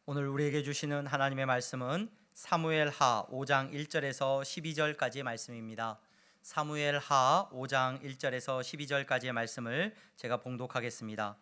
오늘 우리에게 주시는 하나님의 말씀은 사무엘하 5장 1절에서 12절까지의 말씀입니다. 사무엘하 5장 1절에서 12절까지의 말씀을 제가 봉독하겠습니다.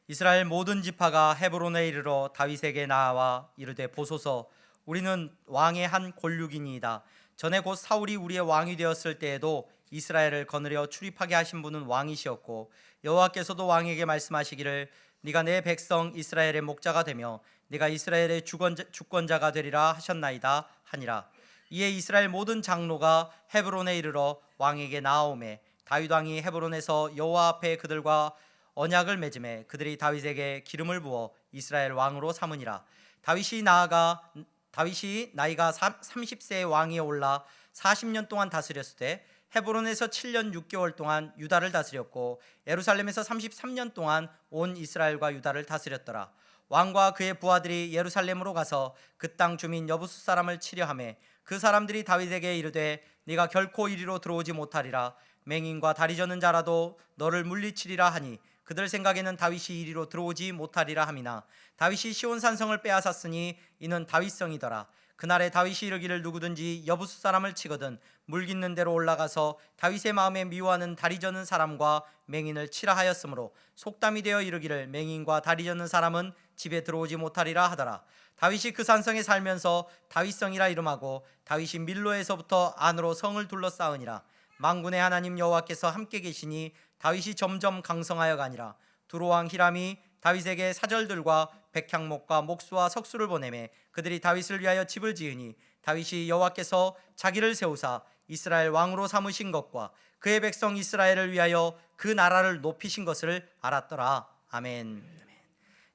이스라엘 모든 지파가 헤브론에 이르러 다윗에게 나와 이르되 보소서, 우리는 왕의 한 골육이니이다. 전에 곧 사울이 우리의 왕이 되었을 때에도 이스라엘을 거느려 출입하게 하신 분은 왕이시었고, 여호와께서도 왕에게 말씀하시기를 네가 내 백성 이스라엘의 목자가 되며 네가 이스라엘의 주권자가 되리라 하셨나이다 하니라. 이에 이스라엘 모든 장로가 헤브론에 이르러 왕에게 나아오매 다윗 왕이 헤브론에서 여호와 앞에 그들과 언약을 맺음에 그들이 다윗에게 기름을 부어 이스라엘 왕으로 삼으니라. 다윗이 나이가 30세의 왕위에 올라 40년 동안 다스렸을 때 헤브론에서 7년 6개월 동안 유다를 다스렸고 예루살렘에서 33년 동안 온 이스라엘과 유다를 다스렸더라. 왕과 그의 부하들이 예루살렘으로 가서 그 땅 주민 여부수 사람을 치려하매 그 사람들이 다윗에게 이르되 네가 결코 이리로 들어오지 못하리라. 맹인과 다리 저는 자라도 너를 물리치리라 하니 그들 생각에는 다윗이 이리로 들어오지 못하리라 함이나 다윗이 시온 산성을 빼앗았으니 이는 다윗성이더라. 그날에 다윗이 이르기를 누구든지 여부수 사람을 치거든 물깃는 대로 올라가서 다윗의 마음에 미워하는 다리 저는 사람과 맹인을 치라 하였으므로 속담이 되어 이르기를 맹인과 다리 저는 사람은 집에 들어오지 못하리라 하더라. 다윗이 그 산성에 살면서 다윗성이라 이름하고 다윗이 밀로에서부터 안으로 성을 둘러싸으니라. 만군의 하나님 여호와께서 함께 계시니 다윗이 점점 강성하여 가니라. 두로왕 히람이 다윗에게 사절들과 백향목과 목수와 석수를 보내매 그들이 다윗을 위하여 집을 지으니 다윗이 여호와께서 자기를 세우사 이스라엘 왕으로 삼으신 것과 그의 백성 이스라엘을 위하여 그 나라를 높이신 것을 알았더라. 아멘.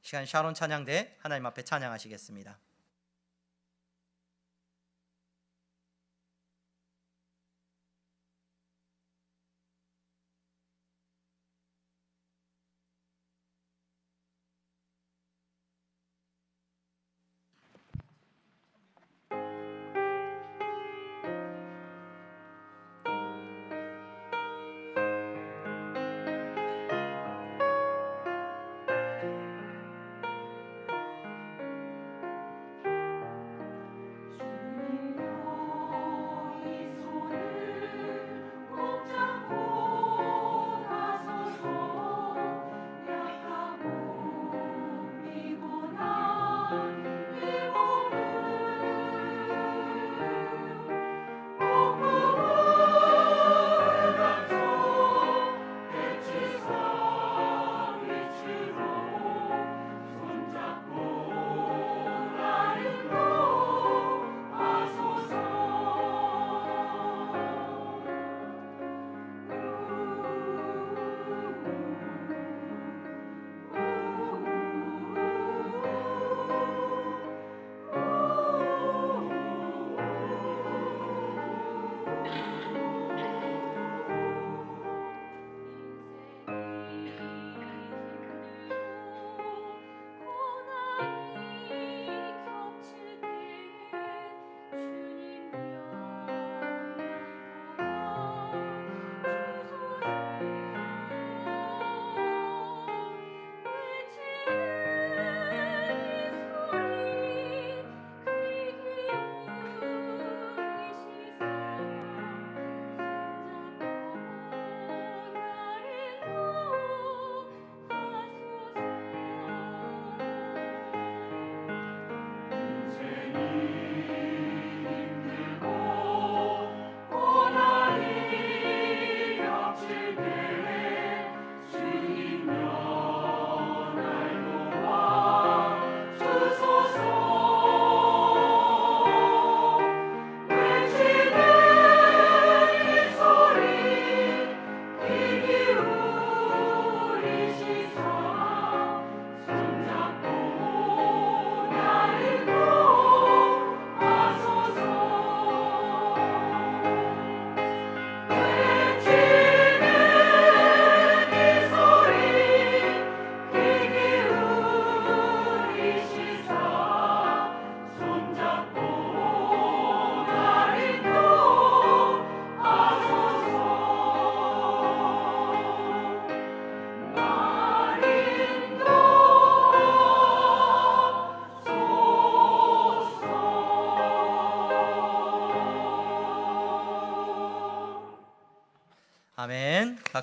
시간 샤론 찬양대 하나님 앞에 찬양하시겠습니다.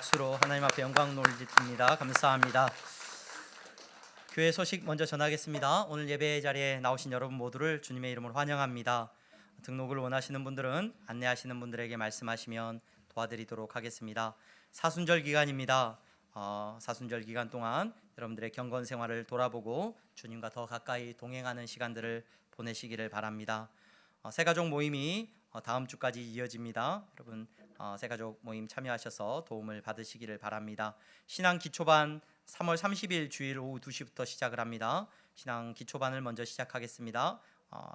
박수로 하나님 앞에 영광 돌립니다. 감사합니다. 교회 소식 먼저 전하겠습니다. 오늘 예배 자리에 나오신 여러분 모두를 주님의 이름으로 환영합니다. 등록을 원하시는 분들은 안내하시는 분들에게 말씀하시면 도와드리도록 하겠습니다. 사순절 기간입니다. 사순절 기간 동안 여러분들의 경건 생활을 돌아보고 주님과 더 가까이 동행하는 시간들을 보내시기를 바랍니다. 새가족 모임이 다음 주까지 이어집니다. 여러분 새가족 모임 참여하셔서 도움을 받으시기를 바랍니다. 신앙 기초반 3월 30일 주일 오후 2시부터 시작을 합니다. 신앙 기초반을 먼저 시작하겠습니다.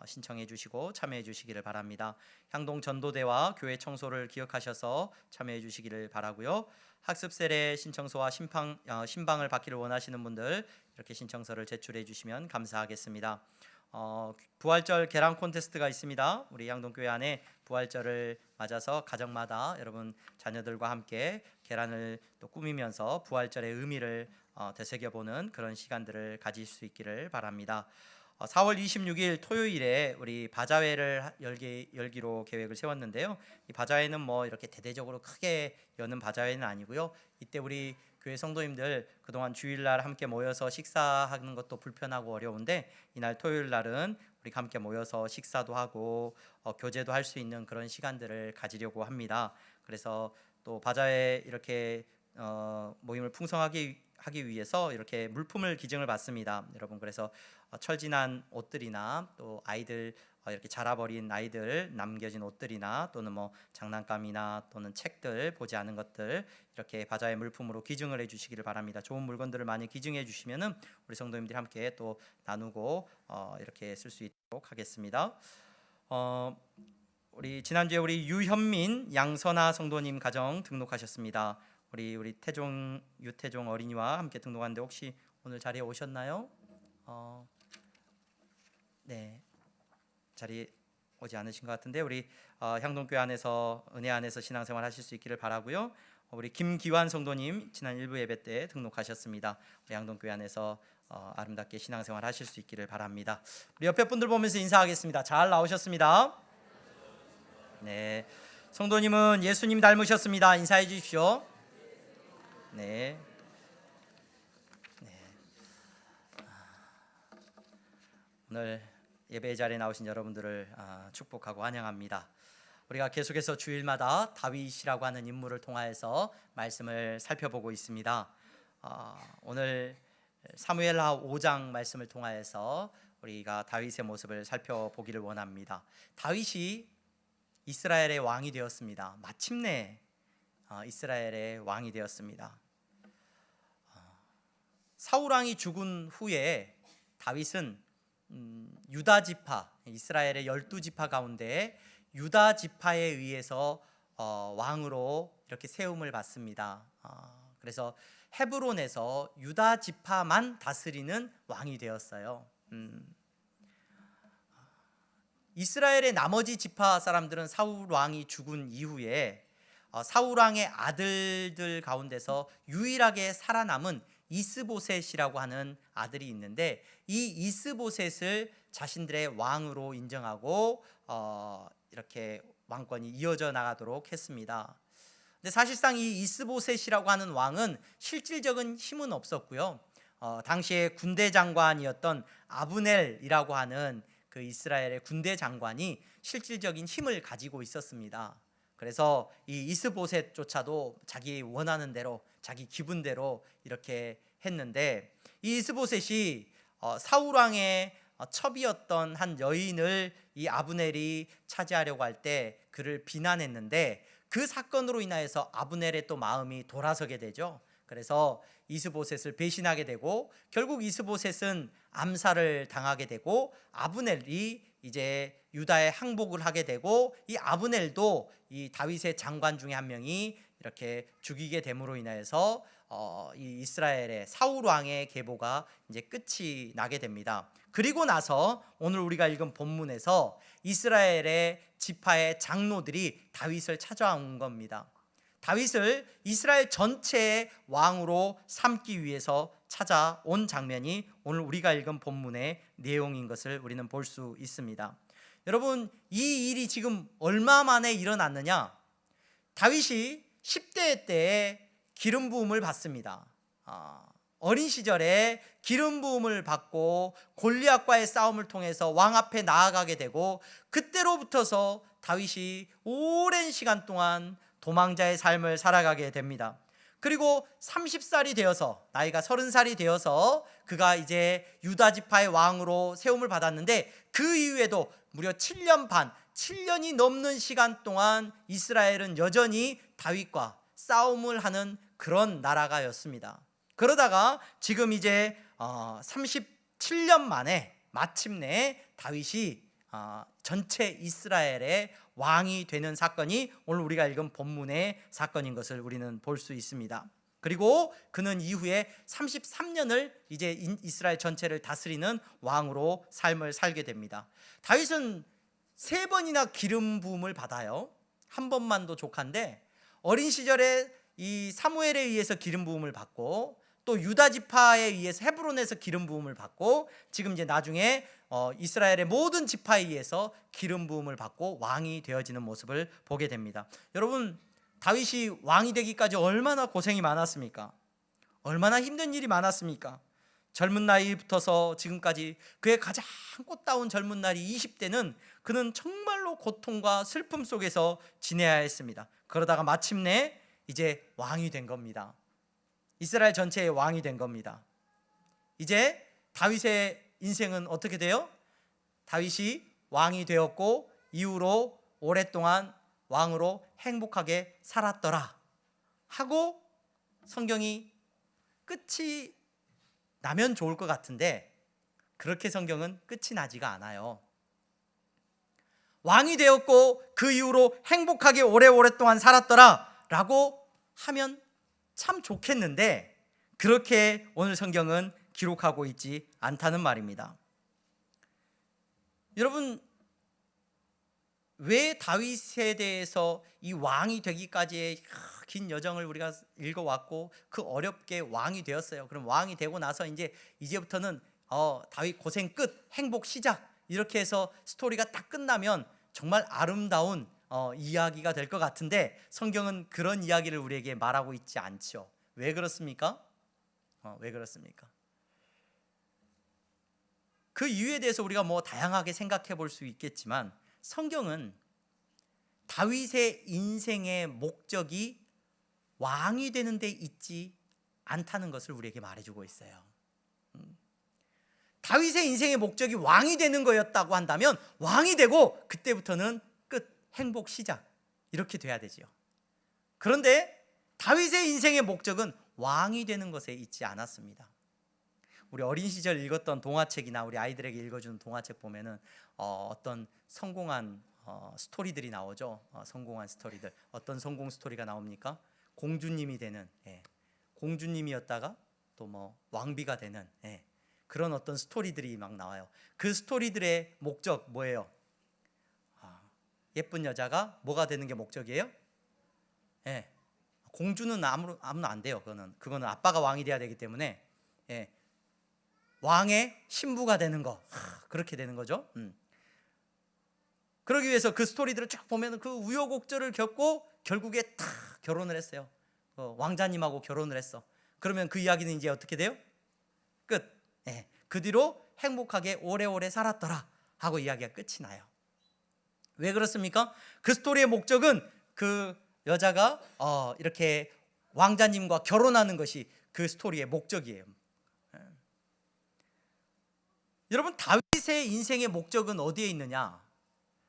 신청해 주시고 참여해 주시기를 바랍니다. 향동 전도대와 교회 청소를 기억하셔서 참여해 주시기를 바라고요. 학습 세례 신청서와 신방을 받기를 원하시는 분들 이렇게 신청서를 제출해 주시면 감사하겠습니다. 부활절 계란 콘테스트가 있습니다. 우리 향동교회 안에 부활절을 맞아서 가정마다 여러분 자녀들과 함께 계란을 또 꾸미면서 부활절의 의미를 되새겨보는 그런 시간들을 가질 수 있기를 바랍니다. 4월 26일 토요일에 우리 바자회를 열기로 계획을 세웠는데요. 이 바자회는 뭐 이렇게 대대적으로 크게 여는 바자회는 아니고요. 이때 우리 교회 성도님들 그동안 주일날 함께 모여서 식사하는 것도 불편하고 어려운데 이날 토요일 날은 우리 함께 모여서 식사도 하고 교제도 할 수 있는 그런 시간들을 가지려고 합니다. 그래서 또 바자회 이렇게 모임을 풍성하게 하기 위해서 이렇게 물품을 기증을 받습니다. 여러분 그래서 철진한 옷들이나 또 아이들 이렇게 자라버린 아이들 남겨진 옷들이나 또는 뭐 장난감이나 또는 책들 보지 않은 것들 이렇게 바자회 물품으로 기증을 해주시기를 바랍니다. 좋은 물건들을 많이 기증해 주시면은 우리 성도님들이 함께 또 나누고 이렇게 쓸 수 있도록 하겠습니다. 우리 지난주에 우리 유현민 양선아 성도님 가정 등록하셨습니다. 우리 유태종 어린이와 함께 등록하는데 혹시 오늘 자리에 오셨나요? 네, 자리 오지 않으신 것 같은데 우리 향동교회 안에서 은혜 안에서 신앙생활 하실 수 있기를 바라고요. 우리 김기환 성도님 지난 일부 예배 때 등록하셨습니다. 우리 향동교회 안에서 아름답게 신앙생활 하실 수 있기를 바랍니다. 우리 옆에 분들 보면서 인사하겠습니다. 잘 나오셨습니다. 네, 성도님은 예수님 닮으셨습니다. 인사해 주십시오. 네. 오늘 예배 자리에 나오신 여러분들을 축복하고 환영합니다. 우리가 계속해서 주일마다 다윗이라고 하는 인물을 통하여서 말씀을 살펴보고 있습니다. 오늘 사무엘하 5장 말씀을 통하여서 우리가 다윗의 모습을 살펴보기를 원합니다. 다윗이 이스라엘의 왕이 되었습니다. 마침내 이스라엘의 왕이 되었습니다. 사울 왕이 죽은 후에 다윗은 유다 지파, 이스라엘의 12지파 가운데 유다 지파에 의해서 왕으로 이렇게 세움을 받습니다. 그래서 헤브론에서 유다 지파만 다스리는 왕이 되었어요. 이스라엘의 나머지 지파 사람들은 사울 왕이 죽은 이후에 사울 왕의 아들들 가운데서 유일하게 살아남은 이스보셋이라고 하는 아들이 있는데 이 이스보셋을 자신들의 왕으로 인정하고 이렇게 왕권이 이어져 나가도록 했습니다. 근데 사실상 이 이스보셋이라고 하는 왕은 실질적인 힘은 없었고요. 당시에 군대 장관이었던 아브넬이라고 하는 그 이스라엘의 군대 장관이 실질적인 힘을 가지고 있었습니다. 그래서 이 이스보셋조차도 자기 원하는 대로 자기 기분대로 이렇게 했는데 이 이스보셋이 사울 왕의 첩이었던 한 여인을 이 아브넬이 차지하려고 할 때 그를 비난했는데 그 사건으로 인하여서 아브넬의 또 마음이 돌아서게 되죠. 그래서 이스보셋을 배신하게 되고 결국 이스보셋은 암살을 당하게 되고 아브넬이 이제 유다에 항복을 하게 되고 이 아브넬도 이 다윗의 장관 중에 한 명이 이렇게 죽이게 됨으로 인해서 이 이스라엘의 사울 왕의 계보가 이제 끝이 나게 됩니다. 그리고 나서 오늘 우리가 읽은 본문에서 이스라엘의 지파의 장로들이 다윗을 찾아온 겁니다. 다윗을 이스라엘 전체의 왕으로 삼기 위해서 찾아온 장면이 오늘 우리가 읽은 본문의 내용인 것을 우리는 볼 수 있습니다. 여러분, 이 일이 지금 얼마 만에 일어났느냐? 다윗이 10대 때에 기름 부음을 받습니다. 어린 시절에 기름 부음을 받고 골리앗과의 싸움을 통해서 왕 앞에 나아가게 되고, 그때로부터서 다윗이 오랜 시간 동안 도망자의 삶을 살아가게 됩니다. 그리고 30살이 되어서, 나이가 30살이 되어서 그가 이제 유다 지파의 왕으로 세움을 받았는데, 그 이후에도 무려 7년 반, 7년이 넘는 시간 동안 이스라엘은 여전히 다윗과 싸움을 하는 그런 나라가였습니다. 그러다가 지금 이제 37년 만에 마침내 다윗이 전체 이스라엘의 왕이 되는 사건이 오늘 우리가 읽은 본문의 사건인 것을 우리는 볼 수 있습니다. 그리고 그는 이후에 33년을 이제 이스라엘 전체를 다스리는 왕으로 삶을 살게 됩니다. 다윗은 3번이나 기름 부음을 받아요. 한 번만도 족한데, 어린 시절에 이 사무엘에 의해서 기름 부음을 받고, 또 유다 지파에 의해서 헤브론에서 기름 부음을 받고, 지금 이제 나중에 이스라엘의 모든 지파에 의해서 기름 부음을 받고 왕이 되어지는 모습을 보게 됩니다. 여러분, 다윗이 왕이 되기까지 얼마나 고생이 많았습니까? 얼마나 힘든 일이 많았습니까? 젊은 나이부터서 지금까지 그의 가장 꽃다운 젊은 날이 20대는 그는 정말로 고통과 슬픔 속에서 지내야 했습니다. 그러다가 마침내 이제 왕이 된 겁니다. 이스라엘 전체의 왕이 된 겁니다. 이제 다윗의 인생은 어떻게 돼요? 다윗이 왕이 되었고 이후로 오랫동안 왕으로 행복하게 살았더라 하고 성경이 끝이 나면 좋을 것 같은데, 그렇게 성경은 끝이 나지가 않아요. 왕이 되었고 그 이후로 행복하게 오랫동안 살았더라 라고 하면 참 좋겠는데, 그렇게 오늘 성경은 기록하고 있지 않다는 말입니다. 여러분, 왜 다윗에 대해서 이 왕이 되기까지의 긴 여정을 우리가 읽어왔고 그 어렵게 왕이 되었어요? 그럼 왕이 되고 나서 이제부터는 다윗 고생 끝, 행복 시작, 이렇게 해서 스토리가 딱 끝나면 정말 아름다운 이야기가 될 것 같은데, 성경은 그런 이야기를 우리에게 말하고 있지 않죠. 왜 그렇습니까? 왜 그렇습니까? 그 이유에 대해서 우리가 다양하게 생각해 볼 수 있겠지만, 성경은 다윗의 인생의 목적이 왕이 되는 데 있지 않다는 것을 우리에게 말해주고 있어요. 다윗의 인생의 목적이 왕이 되는 거였다고 한다면 왕이 되고 그때부터는 끝, 행복 시작, 이렇게 돼야 되지요. 그런데 다윗의 인생의 목적은 왕이 되는 것에 있지 않았습니다. 우리 어린 시절 읽었던 동화책이나 우리 아이들에게 읽어주는 동화책 보면은 어떤 성공한 스토리들이 나오죠. 성공한 스토리들. 어떤 성공 스토리가 나옵니까? 공주님이 되는, 공주님이었다가 또 왕비가 되는, 그런 어떤 스토리들이 막 나와요. 그 스토리들의 목적 뭐예요? 예쁜 여자가 뭐가 되는 게 목적이에요? 공주는 아무나 안 돼요. 그거는 아빠가 왕이 돼야 되기 때문에, 왕의 신부가 되는 거, 그렇게 되는 거죠. 그러기 위해서 그 스토리들을 쭉 보면 그 우여곡절을 겪고 결국에 다 결혼을 했어요. 왕자님하고 결혼을 했어. 그러면 그 이야기는 이제 어떻게 돼요? 끝. 그 뒤로 행복하게 오래오래 살았더라 하고 이야기가 끝이 나요. 왜 그렇습니까? 그 스토리의 목적은 그 여자가 이렇게 왕자님과 결혼하는 것이 그 스토리의 목적이에요. 여러분, 다윗의 인생의 목적은 어디에 있느냐?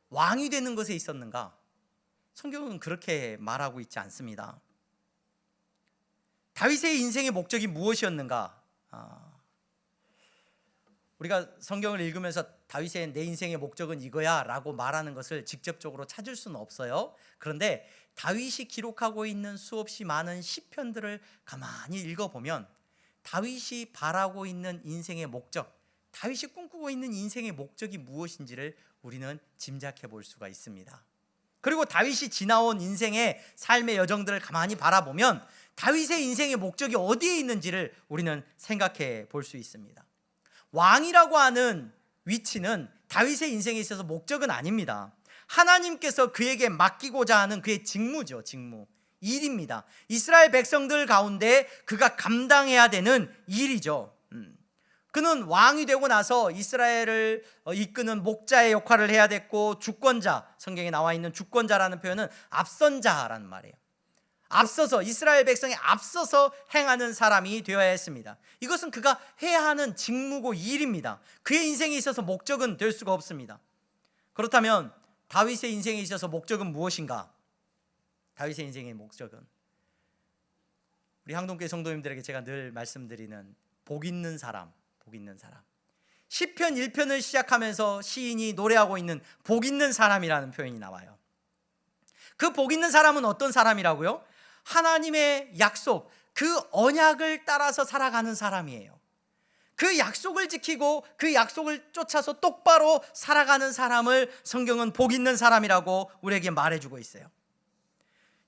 왕이 되는 것에 있었는가? 성경은 그렇게 말하고 있지 않습니다. 다윗의 인생의 목적이 무엇이었는가? 우리가 성경을 읽으면서 다윗의 내 인생의 목적은 이거야 라고 말하는 것을 직접적으로 찾을 수는 없어요. 그런데 다윗이 기록하고 있는 수없이 많은 시편들을 가만히 읽어보면 다윗이 바라고 있는 인생의 목적, 다윗이 꿈꾸고 있는 인생의 목적이 무엇인지를 우리는 짐작해 볼 수가 있습니다. 그리고 다윗이 지나온 인생의 삶의 여정들을 가만히 바라보면 다윗의 인생의 목적이 어디에 있는지를 우리는 생각해 볼 수 있습니다. 왕이라고 하는 위치는 다윗의 인생에 있어서 목적은 아닙니다. 하나님께서 그에게 맡기고자 하는 그의 직무죠, 직무. 일입니다. 이스라엘 백성들 가운데 그가 감당해야 되는 일이죠. 그는 왕이 되고 나서 이스라엘을 이끄는 목자의 역할을 해야 됐고, 주권자, 성경에 나와 있는 주권자라는 표현은 앞선 자라는 말이에요. 앞서서, 이스라엘 백성에 앞서서 행하는 사람이 되어야 했습니다. 이것은 그가 해야 하는 직무고 일입니다. 그의 인생에 있어서 목적은 될 수가 없습니다. 그렇다면 다윗의 인생에 있어서 목적은 무엇인가? 다윗의 인생의 목적은, 우리 항동교회 성도님들에게 제가 늘 말씀드리는 복 있는 사람, 복 있는 사람. 시편 1편을 시작하면서 시인이 노래하고 있는 복 있는 사람이라는 표현이 나와요. 그 복 있는 사람은 어떤 사람이라고요? 하나님의 약속, 그 언약을 따라서 살아가는 사람이에요. 그 약속을 지키고 그 약속을 쫓아서 똑바로 살아가는 사람을 성경은 복 있는 사람이라고 우리에게 말해주고 있어요.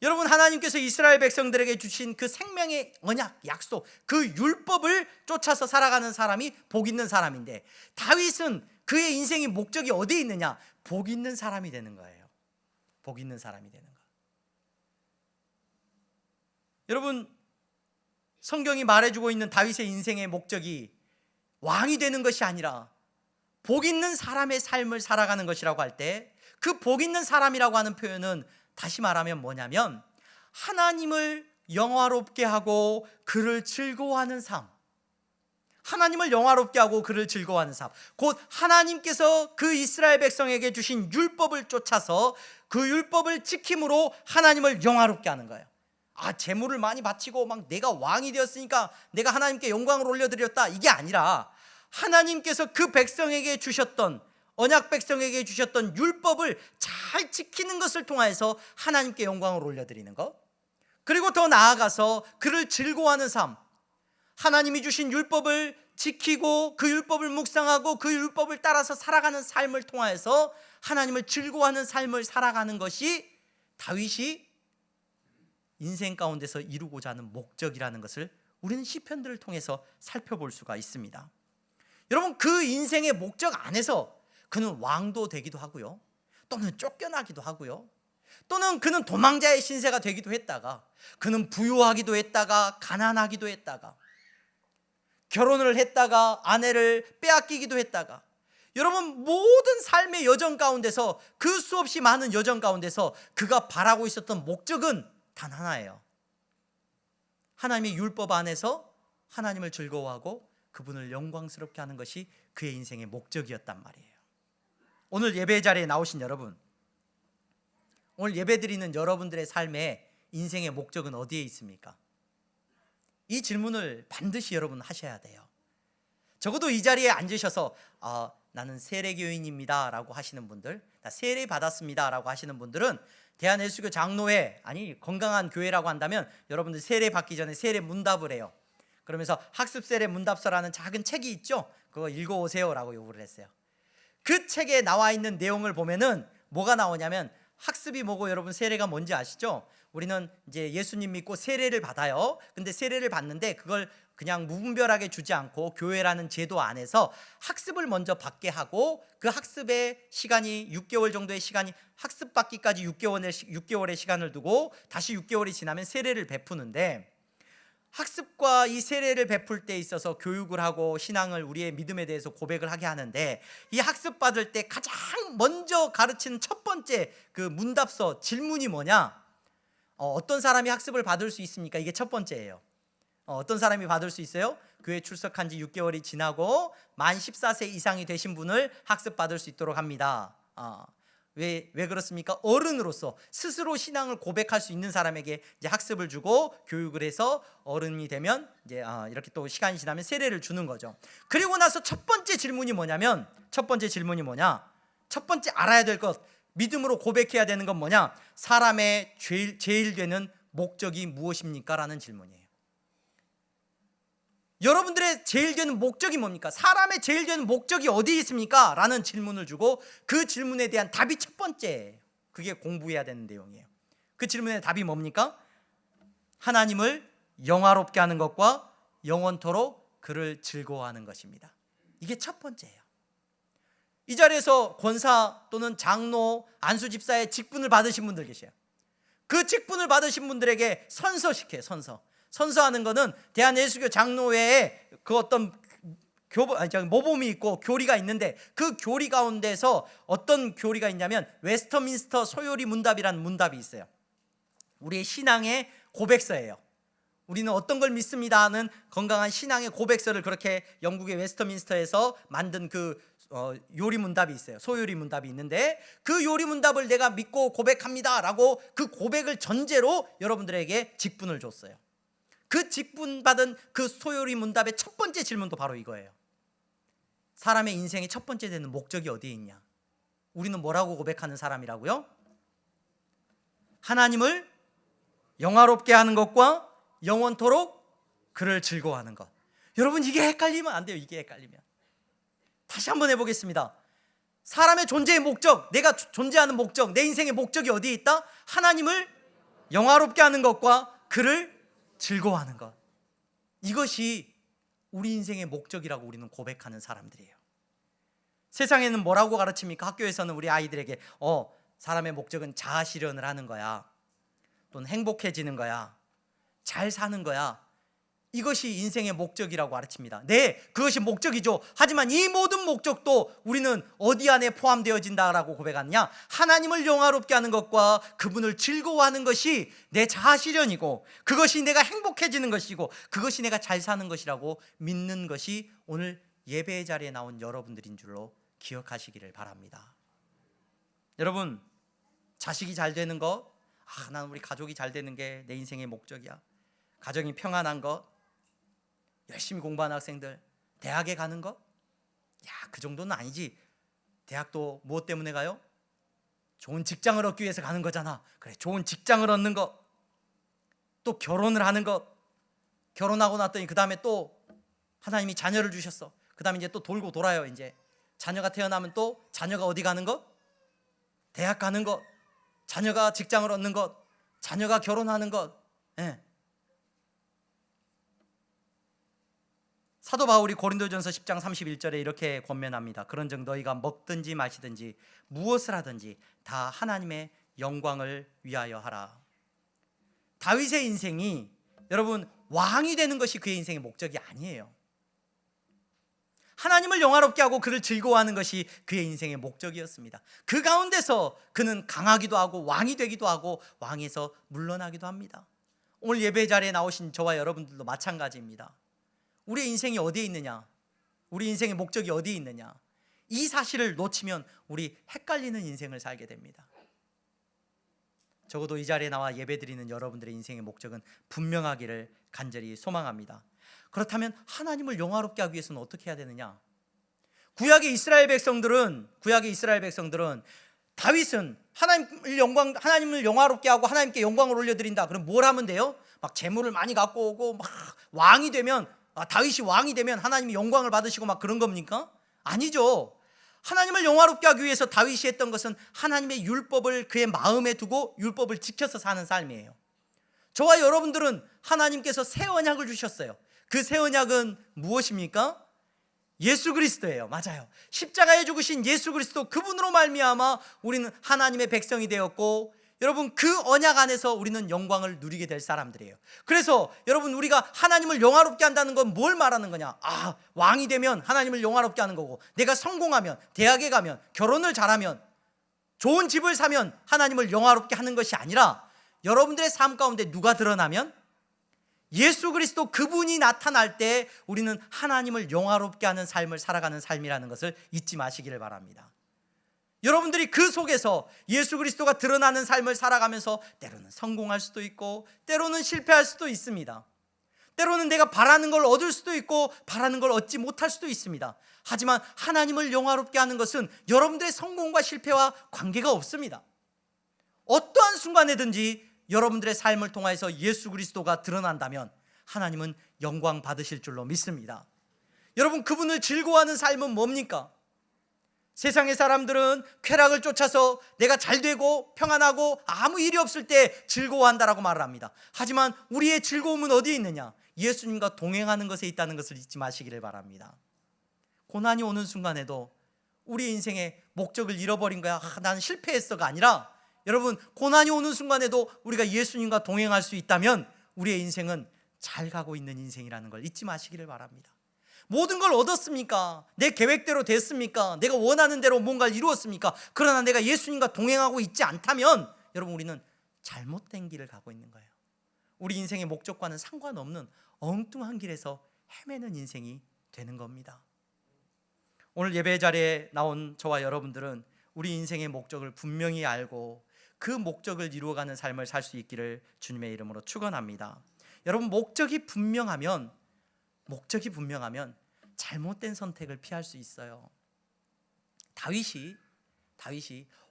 여러분, 하나님께서 이스라엘 백성들에게 주신 그 생명의 언약, 약속, 그 율법을 쫓아서 살아가는 사람이 복 있는 사람인데, 다윗은 그의 인생의 목적이 어디에 있느냐? 복 있는 사람이 되는 거예요. 복 있는 사람이 되는 거. 여러분, 성경이 말해주고 있는 다윗의 인생의 목적이 왕이 되는 것이 아니라 복 있는 사람의 삶을 살아가는 것이라고 할 때, 그 복 있는 사람이라고 하는 표현은 다시 말하면 뭐냐면, 하나님을 영화롭게 하고 그를 즐거워하는 삶, 하나님을 영화롭게 하고 그를 즐거워하는 삶, 곧 하나님께서 그 이스라엘 백성에게 주신 율법을 쫓아서 그 율법을 지킴으로 하나님을 영화롭게 하는 거예요. 재물을 많이 바치고 막 내가 왕이 되었으니까 내가 하나님께 영광을 올려드렸다, 이게 아니라 하나님께서 그 백성에게 주셨던, 언약 백성에게 주셨던 율법을 잘 지키는 것을 통해서 하나님께 영광을 올려드리는 것, 그리고 더 나아가서 그를 즐거워하는 삶, 하나님이 주신 율법을 지키고 그 율법을 묵상하고 그 율법을 따라서 살아가는 삶을 통해서 하나님을 즐거워하는 삶을 살아가는 것이 다윗이 인생 가운데서 이루고자 하는 목적이라는 것을 우리는 시편들을 통해서 살펴볼 수가 있습니다. 여러분, 그 인생의 목적 안에서 그는 왕도 되기도 하고요, 또는 쫓겨나기도 하고요, 또는 그는 도망자의 신세가 되기도 했다가, 그는 부유하기도 했다가 가난하기도 했다가, 결혼을 했다가 아내를 빼앗기기도 했다가, 여러분, 모든 삶의 여정 가운데서, 그 수없이 많은 여정 가운데서 그가 바라고 있었던 목적은 단 하나예요. 하나님의 율법 안에서 하나님을 즐거워하고 그분을 영광스럽게 하는 것이 그의 인생의 목적이었단 말이에요. 오늘 예배 자리에 나오신 여러분, 오늘 예배드리는 여러분들의 삶의 인생의 목적은 어디에 있습니까? 이 질문을 반드시 여러분 하셔야 돼요. 적어도 이 자리에 앉으셔서 나는 세례교인입니다 라고 하시는 분들, 나 세례 받았습니다 라고 하시는 분들은 대한예수교 장로회, 아니 건강한 교회라고 한다면 여러분들 세례 받기 전에 세례 문답을 해요. 그러면서 학습 세례 문답서라는 작은 책이 있죠, 그거 읽어오세요 라고 요구를 했어요. 그 책에 나와 있는 내용을 보면은 뭐가 나오냐면, 학습이 뭐고 여러분 세례가 뭔지 아시죠? 우리는 이제 예수님 믿고 세례를 받아요. 근데 세례를 받는데 그걸 그냥 무분별하게 주지 않고 교회라는 제도 안에서 학습을 먼저 받게 하고, 그 학습의 시간이 6개월 정도의 시간이, 학습 받기까지 6개월의 시간을 두고 다시 6개월이 지나면 세례를 베푸는데, 학습과 이 세례를 베풀 때 있어서 교육을 하고 신앙을, 우리의 믿음에 대해서 고백을 하게 하는데, 이 학습 받을 때 가장 먼저 가르치는 첫 번째 그 문답서 질문이 뭐냐? 어떤 사람이 학습을 받을 수 있습니까? 이게 첫 번째예요. 어떤 사람이 받을 수 있어요? 교회 출석한 지 6개월이 지나고 만 14세 이상이 되신 분을 학습 받을 수 있도록 합니다. 왜 그렇습니까? 어른으로서 스스로 신앙을 고백할 수 있는 사람에게 이제 학습을 주고 교육을 해서 어른이 되면 이제 이렇게 또 시간이 지나면 세례를 주는 거죠. 그리고 나서 첫 번째 질문이 뭐냐? 첫 번째 알아야 될 것, 믿음으로 고백해야 되는 건 뭐냐? 사람의 제일 되는 목적이 무엇입니까? 라는 질문이에요. 여러분들의 제일 되는 목적이 뭡니까? 사람의 제일 되는 목적이 어디에 있습니까? 라는 질문을 주고, 그 질문에 대한 답이 첫 번째예요. 그게 공부해야 되는 내용이에요. 그 질문의 답이 뭡니까? 하나님을 영화롭게 하는 것과 영원토록 그를 즐거워하는 것입니다. 이게 첫 번째예요. 이 자리에서 권사 또는 장로, 안수집사의 직분을 받으신 분들 계세요. 그 직분을 받으신 분들에게 선서시켜요. 선서하는 거는 대한예수교 장로회에 그 어떤 모범이 있고 교리가 있는데, 그 교리 가운데서 어떤 교리가 있냐면 웨스터민스터 소요리 문답이라는 문답이 있어요. 우리의 신앙의 고백서예요. 우리는 어떤 걸 믿습니다 하는 건강한 신앙의 고백서를 그렇게 영국의 웨스터민스터에서 만든 그 요리 문답이 있어요. 소요리 문답이 있는데, 그 요리 문답을 내가 믿고 고백합니다 라고 그 고백을 전제로 여러분들에게 직분을 줬어요. 그 직분 받은 그 소요리 문답의 첫 번째 질문도 바로 이거예요. 사람의 인생의 첫 번째 되는 목적이 어디에 있냐? 우리는 뭐라고 고백하는 사람이라고요? 하나님을 영화롭게 하는 것과 영원토록 그를 즐거워하는 것. 여러분, 이게 헷갈리면 안 돼요. 이게 헷갈리면. 다시 한번 해보겠습니다. 사람의 존재의 목적, 내가 존재하는 목적, 내 인생의 목적이 어디에 있다? 하나님을 영화롭게 하는 것과 그를 즐거워하는 것. 이것이 우리 인생의 목적이라고 우리는 고백하는 사람들이에요. 세상에는 뭐라고 가르칩니까? 학교에서는 우리 아이들에게 사람의 목적은 자아 실현을 하는 거야, 또는 행복해지는 거야, 잘 사는 거야. 이것이 인생의 목적이라고 가르칩니다. 네, 그것이 목적이죠. 하지만 이 모든 목적도 우리는 어디 안에 포함되어진다라고 고백하느냐? 하나님을 영화롭게 하는 것과 그분을 즐거워하는 것이 내 자아 실현이고, 그것이 내가 행복해지는 것이고, 그것이 내가 잘 사는 것이라고 믿는 것이 오늘 예배의 자리에 나온 여러분들인 줄로 기억하시기를 바랍니다. 여러분, 자식이 잘 되는 것, 난 우리 가족이 잘 되는 게 내 인생의 목적이야. 가정이 평안한 것, 열심히 공부하는 학생들 대학에 가는 것, 그 정도는 아니지. 대학도 무엇 때문에 가요? 좋은 직장을 얻기 위해서 가는 거잖아. 그래, 좋은 직장을 얻는 것, 또 결혼을 하는 것, 결혼하고 났더니 그 다음에 또 하나님이 자녀를 주셨어. 그 다음에 이제 또 돌고 돌아요. 이제 자녀가 태어나면 또 자녀가 어디 가는 것? 대학 가는 것, 자녀가 직장을 얻는 것, 자녀가 결혼하는 것. 사도 바울이 고린도전서 10장 31절에 이렇게 권면합니다. 그런즉 너희가 먹든지 마시든지 무엇을 하든지 다 하나님의 영광을 위하여 하라. 다윗의 인생이, 여러분, 왕이 되는 것이 그의 인생의 목적이 아니에요. 하나님을 영화롭게 하고 그를 즐거워하는 것이 그의 인생의 목적이었습니다. 그 가운데서 그는 강하기도 하고 왕이 되기도 하고 왕에서 물러나기도 합니다. 오늘 예배 자리에 나오신 저와 여러분들도 마찬가지입니다. 우리의 인생이 어디에 있느냐? 우리 인생의 목적이 어디에 있느냐? 이 사실을 놓치면 우리 헷갈리는 인생을 살게 됩니다. 적어도 이 자리에 나와 예배드리는 여러분들의 인생의 목적은 분명하기를 간절히 소망합니다. 그렇다면 하나님을 영화롭게 하기 위해서는 어떻게 해야 되느냐? 구약의 이스라엘 백성들은 다윗은 하나님을 영화롭게 하고 하나님께 영광을 올려드린다. 그럼 뭘 하면 돼요? 막 재물을 많이 갖고 오고 막 왕이 되면, 다윗이 왕이 되면 하나님이 영광을 받으시고 막 그런 겁니까? 아니죠. 하나님을 영화롭게 하기 위해서 다윗이 했던 것은 하나님의 율법을 그의 마음에 두고 율법을 지켜서 사는 삶이에요. 저와 여러분들은 하나님께서 새 언약을 주셨어요. 그 새 언약은 무엇입니까? 예수 그리스도예요. 맞아요. 십자가에 죽으신 예수 그리스도, 그분으로 말미암아 우리는 하나님의 백성이 되었고, 여러분, 그 언약 안에서 우리는 영광을 누리게 될 사람들이에요. 그래서 여러분, 우리가 하나님을 영화롭게 한다는 건 뭘 말하는 거냐? 왕이 되면 하나님을 영화롭게 하는 거고, 내가 성공하면, 대학에 가면, 결혼을 잘하면, 좋은 집을 사면 하나님을 영화롭게 하는 것이 아니라, 여러분들의 삶 가운데 누가 드러나면 예수 그리스도 그분이 나타날 때 우리는 하나님을 영화롭게 하는 삶을 살아가는 삶이라는 것을 잊지 마시기를 바랍니다. 여러분들이 그 속에서 예수 그리스도가 드러나는 삶을 살아가면서 때로는 성공할 수도 있고 때로는 실패할 수도 있습니다. 때로는 내가 바라는 걸 얻을 수도 있고 바라는 걸 얻지 못할 수도 있습니다. 하지만 하나님을 영화롭게 하는 것은 여러분들의 성공과 실패와 관계가 없습니다. 어떠한 순간에든지 여러분들의 삶을 통해서 예수 그리스도가 드러난다면 하나님은 영광 받으실 줄로 믿습니다. 여러분, 그분을 즐거워하는 삶은 뭡니까? 세상의 사람들은 쾌락을 쫓아서 내가 잘 되고 평안하고 아무 일이 없을 때 즐거워한다라고 말을 합니다. 하지만 우리의 즐거움은 어디에 있느냐? 예수님과 동행하는 것에 있다는 것을 잊지 마시기를 바랍니다. 고난이 오는 순간에도 우리 인생의 목적을 잃어버린 거야, 나는 실패했어가 아니라, 여러분 고난이 오는 순간에도 우리가 예수님과 동행할 수 있다면 우리의 인생은 잘 가고 있는 인생이라는 걸 잊지 마시기를 바랍니다. 모든 걸 얻었습니까? 내 계획대로 됐습니까? 내가 원하는 대로 뭔가를 이루었습니까? 그러나 내가 예수님과 동행하고 있지 않다면 여러분 우리는 잘못된 길을 가고 있는 거예요. 우리 인생의 목적과는 상관없는 엉뚱한 길에서 헤매는 인생이 되는 겁니다. 오늘 예배 자리에 나온 저와 여러분들은 우리 인생의 목적을 분명히 알고 그 목적을 이루어가는 삶을 살 수 있기를 주님의 이름으로 축원합니다. 여러분 목적이 분명하면 잘못된 선택을 피할 수 있어요. 다윗이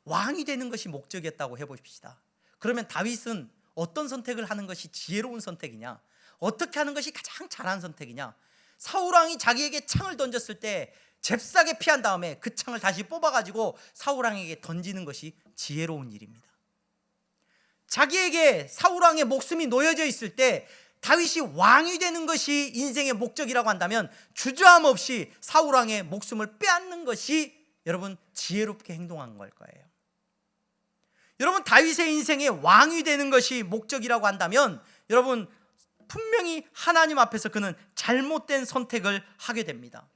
왕이 되는 것이 목적이었다고 해보십시다. 그러면 다윗은 어떤 선택을 하는 것이 지혜로운 선택이냐, 어떻게 하는 것이 가장 잘한 선택이냐, 사울왕이 자기에게 창을 던졌을 때 잽싸게 피한 다음에 그 창을 다시 뽑아가지고 사울왕에게 던지는 것이 지혜로운 일입니다. 자기에게 사울왕의 목숨이 놓여져 있을 때 다윗이 왕이 되는 것이 인생의 목적이라고 한다면 주저함 없이 사울왕의 목숨을 빼앗는 것이 여러분 지혜롭게 행동한 걸 거예요. 여러분 다윗의 인생에 왕이 되는 것이 목적이라고 한다면 여러분 분명히 하나님 앞에서 그는 잘못된 선택을 하게 됩니다.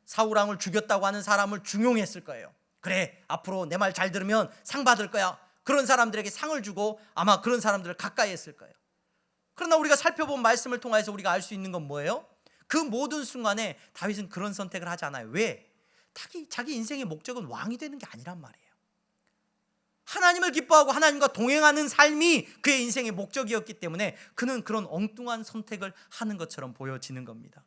사울왕을 죽였다고 하는 사람을 중용했을 거예요. 그래, 앞으로 내 말 잘 들으면 상 받을 거야. 그런 사람들에게 상을 주고 아마 그런 사람들을 가까이 했을 거예요. 그러나 우리가 살펴본 말씀을 통해서 우리가 알 수 있는 건 뭐예요? 그 모든 순간에 다윗은 그런 선택을 하지 않아요. 왜? 자기 인생의 목적은 왕이 되는 게 아니란 말이에요. 하나님을 기뻐하고 하나님과 동행하는 삶이 그의 인생의 목적이었기 때문에 그는 그런 엉뚱한 선택을 하는 것처럼 보여지는 겁니다.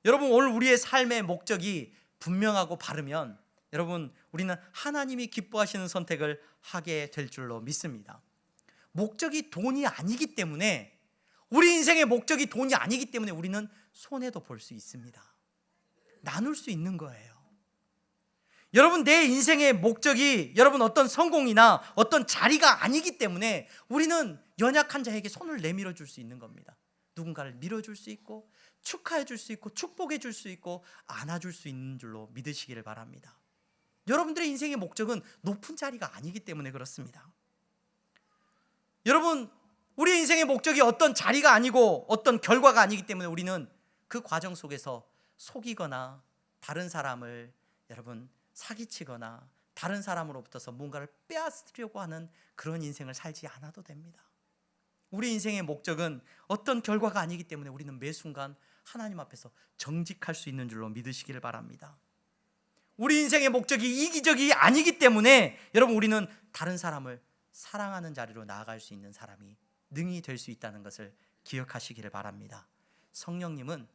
여러분 오늘 우리의 삶의 목적이 분명하고 바르면 여러분 우리는 하나님이 기뻐하시는 선택을 하게 될 줄로 믿습니다. 목적이 돈이 아니기 때문에 우리 인생의 목적이 돈이 아니기 때문에 우리는 손해도 볼 수 있습니다. 나눌 수 있는 거예요. 여러분 내 인생의 목적이 여러분 어떤 성공이나 어떤 자리가 아니기 때문에 우리는 연약한 자에게 손을 내밀어 줄 수 있는 겁니다. 누군가를 밀어줄 수 있고 축하해 줄 수 있고 축복해 줄 수 있고 안아줄 수 있는 줄로 믿으시기를 바랍니다. 여러분들의 인생의 목적은 높은 자리가 아니기 때문에 그렇습니다. 여러분 우리 인생의 목적이 어떤 자리가 아니고 어떤 결과가 아니기 때문에 우리는 그 과정 속에서 속이거나 다른 사람을 여러분 사기치거나 다른 사람으로부터서 뭔가를 빼앗으려고 하는 그런 인생을 살지 않아도 됩니다. 우리 인생의 목적은 어떤 결과가 아니기 때문에 우리는 매 순간 하나님 앞에서 정직할 수 있는 줄로 믿으시기를 바랍니다. 우리 인생의 목적이 이기적이 아니기 때문에 여러분 우리는 다른 사람을 사랑하는 자리로 나아갈 수 있는 사람이 능히 될 수 있다는 것을 기억하시기를 바랍니다. 성령님은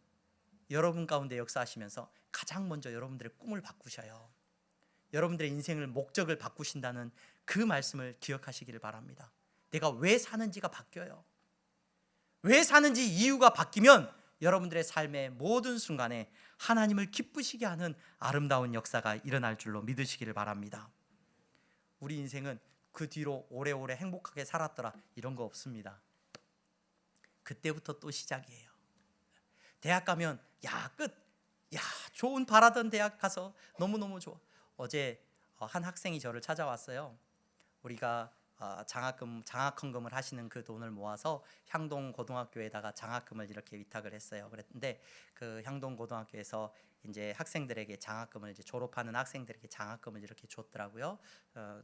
여러분 가운데 역사하시면서 가장 먼저 여러분들의 꿈을 바꾸셔요. 여러분들의 인생을 목적을 바꾸신다는 그 말씀을 기억하시기를 바랍니다. 내가 왜 사는지가 바뀌어요. 왜 사는지 이유가 바뀌면 여러분들의 삶의 모든 순간에 하나님을 기쁘시게 하는 아름다운 역사가 일어날 줄로 믿으시기를 바랍니다. 우리 인생은 그 뒤로 오래오래 행복하게 살았더라 이런 거 없습니다. 그때부터 또 시작이에요. 대학 가면 좋은 바라던 대학 가서 너무너무 좋아. 어제 한 학생이 저를 찾아왔어요. 우리가 장학금을 하시는 그 돈을 모아서 향동 고등학교에다가 장학금을 이렇게 위탁을 했어요. 그랬는데 그 향동 고등학교에서 이제 학생들에게 장학금을 이제 졸업하는 학생들에게 장학금을 이렇게 줬더라고요.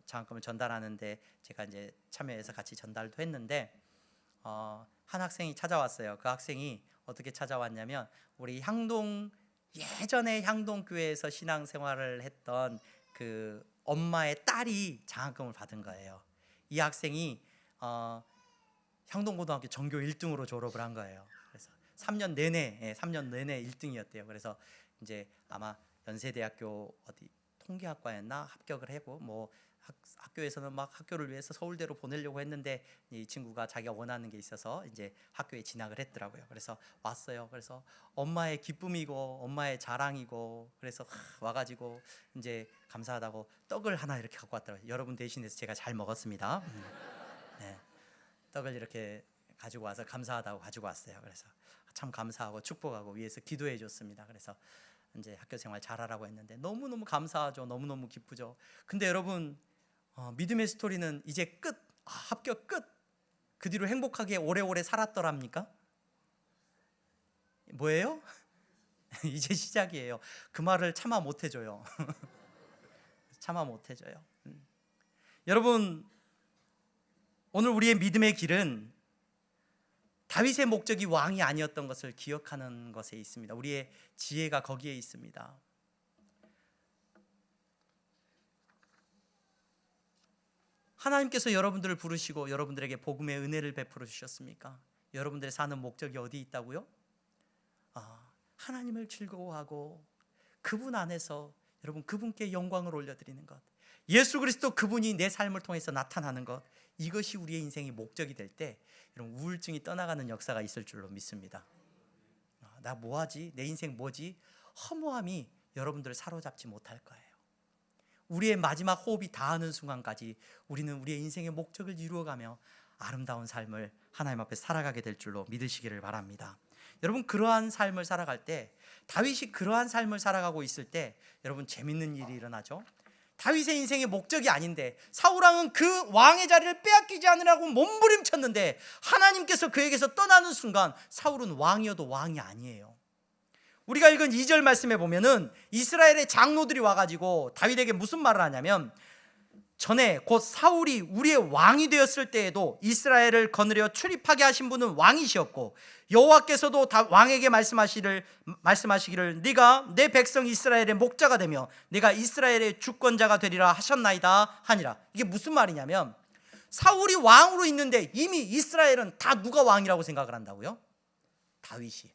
장학금을 전달하는데 제가 이제 참여해서 같이 전달도 했는데 한 학생이 찾아왔어요. 그 학생이 어떻게 찾아왔냐면 우리 향동 예전에 향동교회에서 신앙생활을 했던 그 엄마의 딸이 장학금을 받은 거예요. 이 학생이 향동고등학교 전교 1등으로 졸업을 한 거예요. 그래서 3년 내내 1등이었대요. 그래서 이제 아마 연세대학교 어디 통계학과였나 합격을 하고 뭐 학교에서는 막 학교를 위해서 서울대로 보내려고 했는데 이 친구가 자기가 원하는 게 있어서 이제 학교에 진학을 했더라고요. 그래서 왔어요. 그래서 엄마의 기쁨이고 엄마의 자랑이고 그래서 와가지고 이제 감사하다고 떡을 하나 이렇게 갖고 왔더라고요. 여러분 대신해서 제가 잘 먹었습니다. 네, 떡을 이렇게 가지고 와서 감사하다고 가지고 왔어요. 그래서 참 감사하고 축복하고 위해서 기도해 줬습니다. 그래서 이제 학교 생활 잘하라고 했는데 너무너무 감사하죠. 너무너무 기쁘죠. 근데 여러분 믿음의 스토리는 이제 끝, 합격 끝. 그 뒤로 행복하게 오래오래 살았더랍니까? 뭐예요? 이제 시작이에요. 그 말을 차마 못 해줘요. 차마 못 해줘요. 여러분, 오늘 우리의 믿음의 길은 다윗의 목적이 왕이 아니었던 것을 기억하는 것에 있습니다. 우리의 지혜가 거기에 있습니다. 하나님께서 여러분들을 부르시고 여러분들에게 복음의 은혜를 베풀어 주셨습니까? 여러분들의 사는 목적이 어디 있다고요? 하나님을 즐거워하고 그분 안에서 여러분 그분께 영광을 올려드리는 것, 예수 그리스도 그분이 내 삶을 통해서 나타나는 것, 이것이 우리의 인생의 목적이 될 때 여러분 우울증이 떠나가는 역사가 있을 줄로 믿습니다. 나 뭐하지? 내 인생 뭐지? 허무함이 여러분들을 사로잡지 못할 거예요. 우리의 마지막 호흡이 닿는 순간까지 우리는 우리의 인생의 목적을 이루어가며 아름다운 삶을 하나님 앞에 살아가게 될 줄로 믿으시기를 바랍니다. 여러분, 그러한 삶을 살아갈 때, 다윗이 그러한 삶을 살아가고 있을 때 여러분 재밌는 일이 일어나죠. 다윗의 인생의 목적이 아닌데 사울왕은 그 왕의 자리를 빼앗기지 않으라고 몸부림쳤는데 하나님께서 그에게서 떠나는 순간 사울은 왕이어도 왕이 아니에요. 우리가 읽은 2절 말씀에 보면은 이스라엘의 장로들이 와가지고 다윗에게 무슨 말을 하냐면, 전에 곧 사울이 우리의 왕이 되었을 때에도 이스라엘을 거느려 출입하게 하신 분은 왕이시었고 여호와께서도 왕에게 말씀하시기를 네가 내 백성 이스라엘의 목자가 되며 네가 이스라엘의 주권자가 되리라 하셨나이다 하니라. 이게 무슨 말이냐면, 사울이 왕으로 있는데 이미 이스라엘은 다 누가 왕이라고 생각을 한다고요? 다윗이.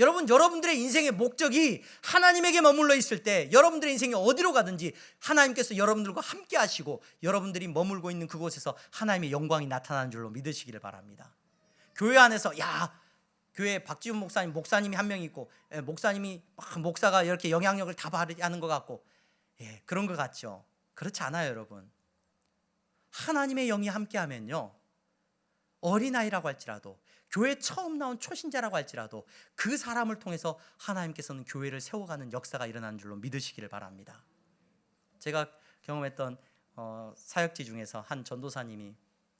여러분, 여러분들의 인생의 목적이 하나님에게 머물러 있을 때 여러분들의 인생이 어디로 가든지 하나님께서 여러분들과 함께 하시고 여러분들이 머물고 있는 그곳에서 하나님의 영광이 나타나는 줄로 믿으시기를 바랍니다. 교회 안에서 교회 박지훈 목사님이 한 명 있고 목사가 이렇게 영향력을 다 발휘하는 것 같고 그런 것 같죠. 그렇지 않아요. 여러분, 하나님의 영이 함께하면요, 어린아이라고 할지라도 교회 처음 나온 초신자라고 할지라도 그 사람을 통해서 하나님께서는 교회를 세워가는 역사가 일어나는 줄로 믿으시기를 바랍니다. 제가 경험했던 사역지 중에서 한 전도사님이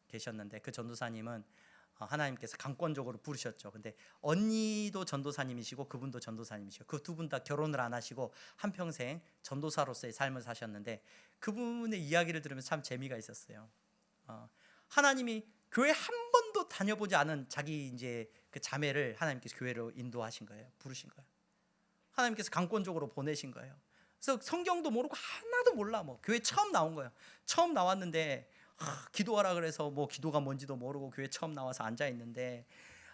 계셨는데, 그 전도사님은 하나님께서 강권적으로 부르셨죠. 근데 언니도 전도사님이시고 그분도 전도사님이시고 그 두 분 다 결혼을 안 하시고 한평생 전도사로서의 삶을 사셨는데, 그분의 이야기를 들으면 참 재미가 있었어요. 하나님이 교회 한 번도 다녀보지 않은 자기 이제 그 자매를 하나님께서 교회로 인도하신 거예요. 부르신 거예요. 하나님께서 강권적으로 보내신 거예요. 그래서 성경도 모르고 하나도 몰라. 교회 처음 나온 거예요. 처음 나왔는데 기도하라 그래서 기도가 뭔지도 모르고 교회 처음 나와서 앉아 있는데,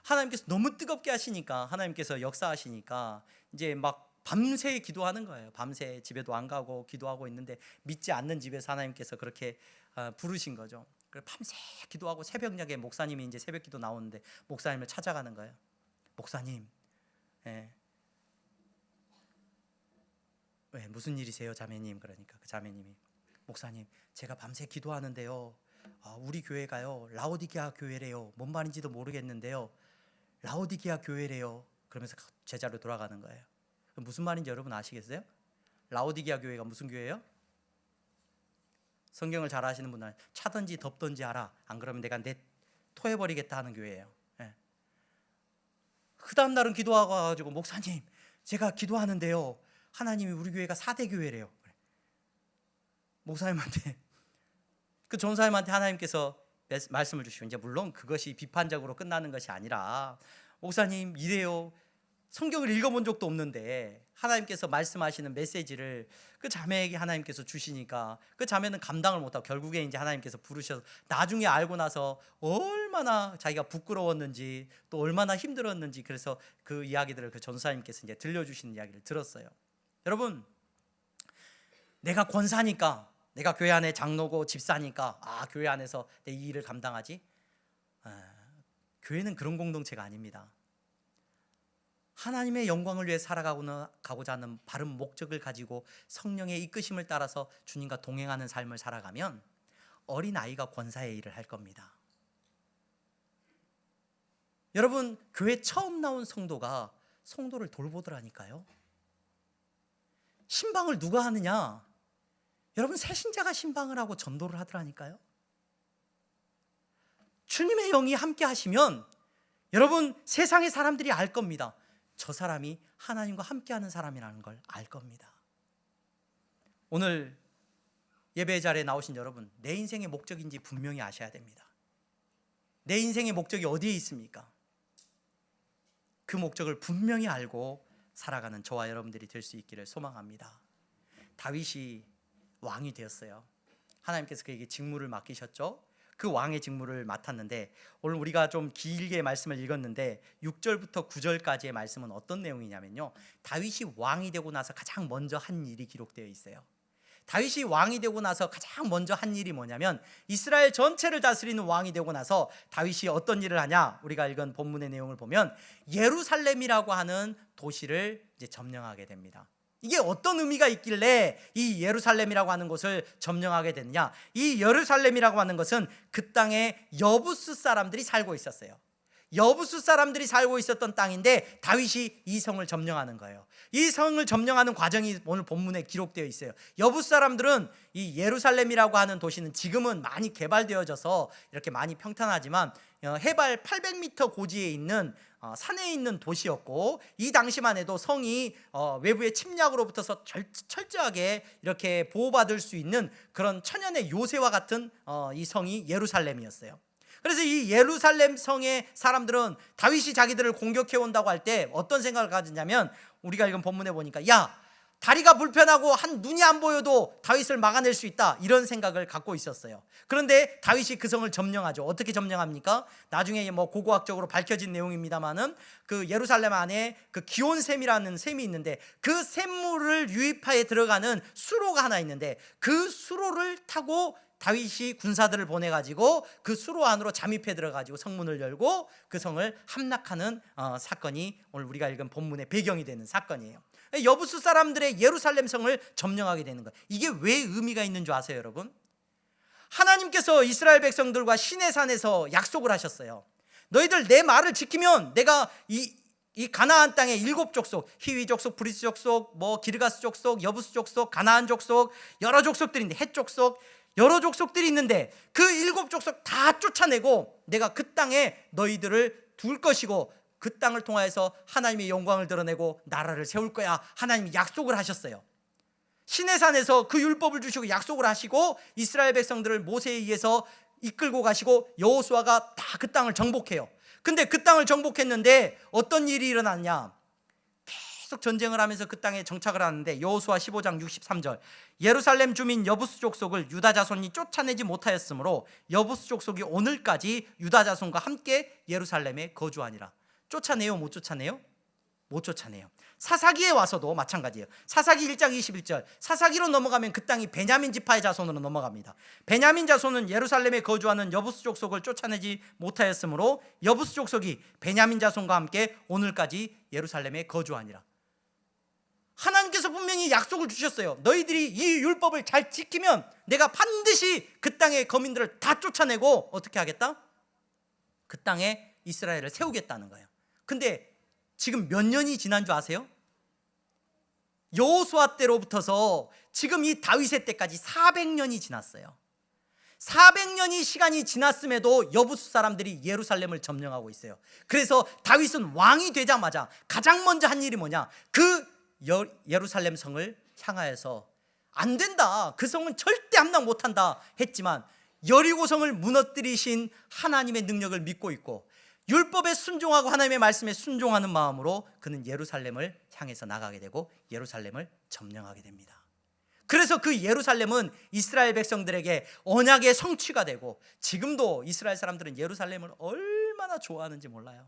하나님께서 너무 뜨겁게 하시니까, 하나님께서 역사하시니까 이제 막 밤새 기도하는 거예요. 밤새 집에도 안 가고 기도하고 있는데 믿지 않는 집에서 하나님께서 그렇게 부르신 거죠. 밤새 기도하고 새벽녘에 목사님이 이제 새벽기도 나오는데 목사님을 찾아가는 거예요. 목사님, 왜 무슨 일이세요, 자매님? 그러니까 그 자매님이, 목사님, 제가 밤새 기도하는데요, 우리 교회가요 라오디게아 교회래요. 뭔 말인지도 모르겠는데요, 라오디게아 교회래요. 그러면서 제자로 돌아가는 거예요. 무슨 말인지 여러분 아시겠어요? 라오디게아 교회가 무슨 교회예요? 성경을 잘 아시는 분은 차든지 덥든지 하라, 안 그러면 내가 토해버리겠다 하는 교회예요. 그 다음 날은 기도하고 와가지고, 목사님, 제가 기도하는데요, 하나님이 우리 교회가 4대 교회래요. 목사님한테, 그 전사님한테 하나님께서 말씀을 주시고, 이제 물론 그것이 비판적으로 끝나는 것이 아니라, 목사님 이래요, 성경을 읽어본 적도 없는데 하나님께서 말씀하시는 메시지를 그 자매에게 하나님께서 주시니까 그 자매는 감당을 못하고 결국에 이제 하나님께서 부르셔서, 나중에 알고 나서 얼마나 자기가 부끄러웠는지 또 얼마나 힘들었는지, 그래서 그 이야기들을 그 전사님께서 이제 들려주시는 이야기를 들었어요. 여러분, 내가 권사니까, 내가 교회 안에 장로고 집사니까 교회 안에서 내 이 일을 감당하지? 교회는 그런 공동체가 아닙니다. 하나님의 영광을 위해 살아가고자 하는 바른 목적을 가지고 성령의 이끄심을 따라서 주님과 동행하는 삶을 살아가면 어린아이가 권사의 일을 할 겁니다. 여러분, 교회 처음 나온 성도가 성도를 돌보더라니까요. 신방을 누가 하느냐? 여러분, 새신자가 신방을 하고 전도를 하더라니까요. 주님의 영이 함께 하시면 여러분, 세상의 사람들이 알 겁니다. 저 사람이 하나님과 함께하는 사람이라는 걸 알 겁니다. 오늘 예배 자리에 나오신 여러분, 내 인생의 목적인지 분명히 아셔야 됩니다. 내 인생의 목적이 어디에 있습니까? 그 목적을 분명히 알고 살아가는 저와 여러분들이 될 수 있기를 소망합니다. 다윗이 왕이 되었어요. 하나님께서 그에게 직무를 맡기셨죠. 그 왕의 직무를 맡았는데, 오늘 우리가 좀 길게 말씀을 읽었는데 6절부터 9절까지의 말씀은 어떤 내용이냐면요, 다윗이 왕이 되고 나서 가장 먼저 한 일이 기록되어 있어요. 다윗이 왕이 되고 나서 가장 먼저 한 일이 뭐냐면, 이스라엘 전체를 다스리는 왕이 되고 나서 다윗이 어떤 일을 하냐, 우리가 읽은 본문의 내용을 보면 예루살렘이라고 하는 도시를 이제 점령하게 됩니다. 이게 어떤 의미가 있길래 이 예루살렘이라고 하는 곳을 점령하게 됐느냐, 이 예루살렘이라고 하는 것은 그 땅에 여부스 사람들이 살고 있었어요. 여부스 사람들이 살고 있었던 땅인데 다윗이 이 성을 점령하는 거예요. 이 성을 점령하는 과정이 오늘 본문에 기록되어 있어요. 여부스 사람들은 이 예루살렘이라고 하는 도시는 지금은 많이 개발되어져서 이렇게 많이 평탄하지만 해발 800m 고지에 있는 산에 있는 도시였고, 이 당시만 해도 성이 외부의 침략으로부터서 철저하게 이렇게 보호받을 수 있는 그런 천연의 요새와 같은 이 성이 예루살렘이었어요. 그래서 이 예루살렘 성의 사람들은 다윗이 자기들을 공격해 온다고 할 때 어떤 생각을 가졌냐면, 우리가 읽은 본문에 보니까 야, 다리가 불편하고 한 눈이 안 보여도 다윗을 막아낼 수 있다, 이런 생각을 갖고 있었어요. 그런데 다윗이 그 성을 점령하죠. 어떻게 점령합니까? 나중에 뭐 고고학적으로 밝혀진 내용입니다만은 그 예루살렘 안에 그 기온샘이라는 샘이 있는데, 그 샘물을 유입하에 들어가는 수로가 하나 있는데, 그 수로를 타고 다윗이 군사들을 보내가지고 그 수로 안으로 잠입해 들어가지고 성문을 열고 그 성을 함락하는 사건이 오늘 우리가 읽은 본문의 배경이 되는 사건이에요. 여부스 사람들의 예루살렘 성을 점령하게 되는 거예요. 이게 왜 의미가 있는 줄 아세요, 여러분? 하나님께서 이스라엘 백성들과 시내산에서 약속을 하셨어요. 너희들 내 말을 지키면 내가 이 가나안 땅의 7 족속, 히위 족속, 브리스 족속, 뭐 기르가스 족속, 여부스 족속, 가나안 족속, 여러 족속들인데, 헷 족속, 여러 족속들이 있는데 그 7 족속 다 쫓아내고 내가 그 땅에 너희들을 둘 것이고 그 땅을 통하여서 하나님의 영광을 드러내고 나라를 세울 거야, 하나님이 약속을 하셨어요. 시내산에서 그 율법을 주시고 약속을 하시고 이스라엘 백성들을 모세에 의해서 이끌고 가시고 여호수아가 다 그 땅을 정복해요. 근데 그 땅을 정복했는데 어떤 일이 일어났냐, 계속 전쟁을 하면서 그 땅에 정착을 하는데, 여호수아 15장 63절, 예루살렘 주민 여부스 족속을 유다 자손이 쫓아내지 못하였으므로 여부스 족속이 오늘까지 유다 자손과 함께 예루살렘에 거주하니라. 쫓아내요, 못 쫓아내요? 못 쫓아내요. 사사기에 와서도 마찬가지예요. 사사기 1장 21절, 사사기로 넘어가면 그 땅이 베냐민 지파의 자손으로 넘어갑니다. 베냐민 자손은 예루살렘에 거주하는 여부스 족속을 쫓아내지 못하였으므로 여부스 족속이 베냐민 자손과 함께 오늘까지 예루살렘에 거주하니라. 하나님께서 분명히 약속을 주셨어요. 너희들이 이 율법을 잘 지키면 내가 반드시 그 땅의 거민들을 다 쫓아내고 어떻게 하겠다? 그 땅에 이스라엘을 세우겠다는 거예요. 근데 지금 몇 년이 지난 줄 아세요? 여호수아 때로부터서 지금 이 다윗의 때까지 400년이 지났어요. 400년이 시간이 지났음에도 여부스 사람들이 예루살렘을 점령하고 있어요. 그래서 다윗은 왕이 되자마자 가장 먼저 한 일이 뭐냐, 그 예루살렘 성을 향하여서 안 된다, 그 성은 절대 함락 못한다 했지만 여리고 성을 무너뜨리신 하나님의 능력을 믿고 있고 율법에 순종하고 하나님의 말씀에 순종하는 마음으로 그는 예루살렘을 향해서 나가게 되고 예루살렘을 점령하게 됩니다. 그래서 그 예루살렘은 이스라엘 백성들에게 언약의 성취가 되고, 지금도 이스라엘 사람들은 예루살렘을 얼마나 좋아하는지 몰라요.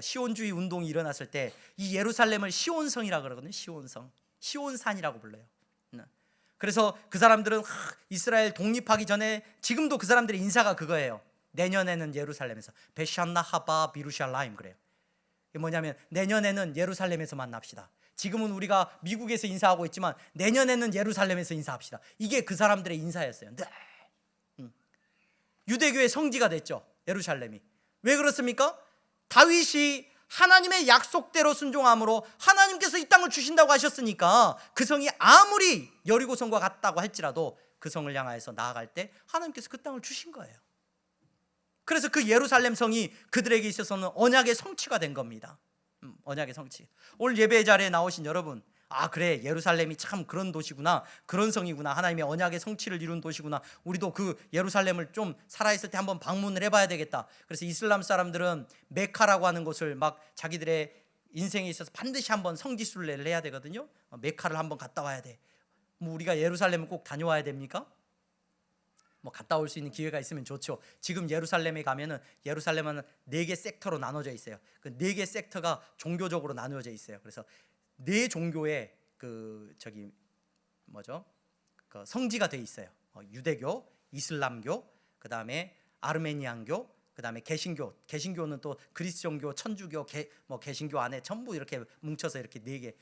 시온주의 운동이 일어났을 때 이 예루살렘을 시온성이라고 그러거든요. 시온성, 시온산이라고 불러요. 그래서 그 사람들은 이스라엘 독립하기 전에, 지금도 그 사람들의 인사가 그거예요. 내년에는 예루살렘에서 베샨나 하바 비루샬라임, 그래요. 이게 뭐냐면 내년에는 예루살렘에서 만납시다. 지금은 우리가 미국에서 인사하고 있지만 내년에는 예루살렘에서 인사합시다. 이게 그 사람들의 인사였어요. 네. 유대교의 성지가 됐죠, 예루살렘이. 왜 그렇습니까? 다윗이 하나님의 약속대로 순종함으로 하나님께서 이 땅을 주신다고 하셨으니까 그 성이 아무리 여리고성과 같다고 할지라도 그 성을 향하여서 나아갈 때 하나님께서 그 땅을 주신 거예요. 그래서 그 예루살렘 성이 그들에게 있어서는 언약의 성취가 된 겁니다. 언약의 성취. 오늘 예배 자리에 나오신 여러분, 아 그래, 예루살렘이 참 그런 도시구나, 그런 성이구나, 하나님의 언약의 성취를 이룬 도시구나, 우리도 그 예루살렘을 좀 살아있을 때 한번 방문을 해봐야 되겠다. 그래서 이슬람 사람들은 메카라고 하는 곳을 막 자기들의 인생에 있어서 반드시 한번 성지순례를 해야 되거든요. 메카를 한번 갔다 와야 돼. 뭐 우리가 예루살렘을 꼭 다녀와야 됩니까? 뭐 갔다 올 수 있는 기회가 있으면 좋죠. 지금 예루살렘에 가면은 예루살렘은 4개 섹터로 나눠져 있어요. 그 4개 섹터가 종교적으로 나누어져 있어요. 그래서 4 종교의 그 성지가 돼 있어요. 유대교, 이슬람교, 그 다음에 아르메니안교, 그 다음에 개신교. 개신교는 또 그리스종교, 천주교, 개신교 안에 전부 이렇게 뭉쳐서 이렇게 4개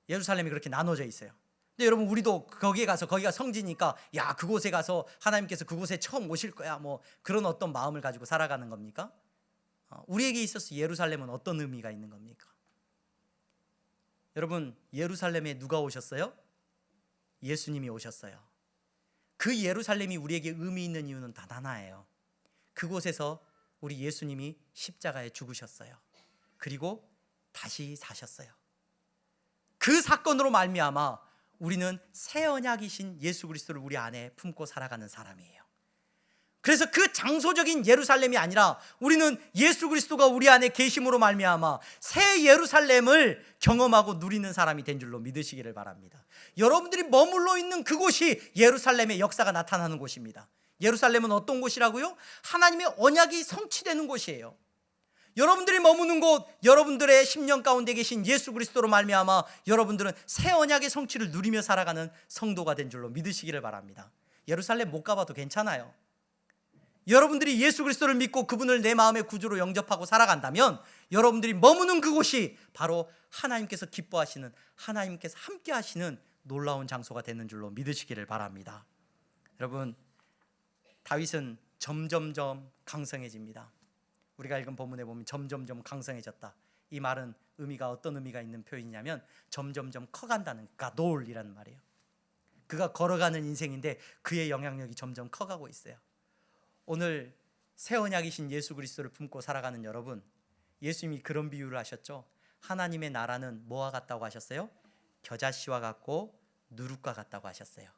예루살렘이 그렇게 나눠져 있어요. 근데 여러분, 우리도 거기에 가서, 거기가 성지니까 야 그곳에 가서 하나님께서 그곳에 처음 오실 거야, 뭐 그런 어떤 마음을 가지고 살아가는 겁니까? 우리에게 있어서 예루살렘은 어떤 의미가 있는 겁니까? 여러분, 예루살렘에 누가 오셨어요? 예수님이 오셨어요. 그 예루살렘이 우리에게 의미 있는 이유는 단 하나예요. 그곳에서 우리 예수님이 십자가에 죽으셨어요. 그리고 다시 사셨어요. 그 사건으로 말미암아 우리는 새 언약이신 예수 그리스도를 우리 안에 품고 살아가는 사람이에요. 그래서 그 장소적인 예루살렘이 아니라 우리는 예수 그리스도가 우리 안에 계심으로 말미암아 새 예루살렘을 경험하고 누리는 사람이 된 줄로 믿으시기를 바랍니다. 여러분들이 머물러 있는 그곳이 예루살렘의 역사가 나타나는 곳입니다. 예루살렘은 어떤 곳이라고요? 하나님의 언약이 성취되는 곳이에요. 여러분들이 머무는 곳, 여러분들의 심령 가운데 계신 예수 그리스도로 말미암아 여러분들은 새 언약의 성취를 누리며 살아가는 성도가 된 줄로 믿으시기를 바랍니다. 예루살렘 못 가봐도 괜찮아요. 여러분들이 예수 그리스도를 믿고 그분을 내 마음의 구주로 영접하고 살아간다면 여러분들이 머무는 그곳이 바로 하나님께서 기뻐하시는, 하나님께서 함께 하시는 놀라운 장소가 되는 줄로 믿으시기를 바랍니다. 여러분, 다윗은 점점점 강성해집니다. 우리가 읽은 본문에 보면 점점점 강성해졌다. 이 말은 의미가 어떤 의미가 있는 표현이냐면 점점점 커간다는, 가돌이라는 말이에요. 그가 걸어가는 인생인데 그의 영향력이 점점 커가고 있어요. 오늘 새 언약이신 예수 그리스도를 품고 살아가는 여러분, 예수님이 그런 비유를 하셨죠. 하나님의 나라는 뭐와 같다고 하셨어요? 겨자씨와 같고 누룩과 같다고 하셨어요.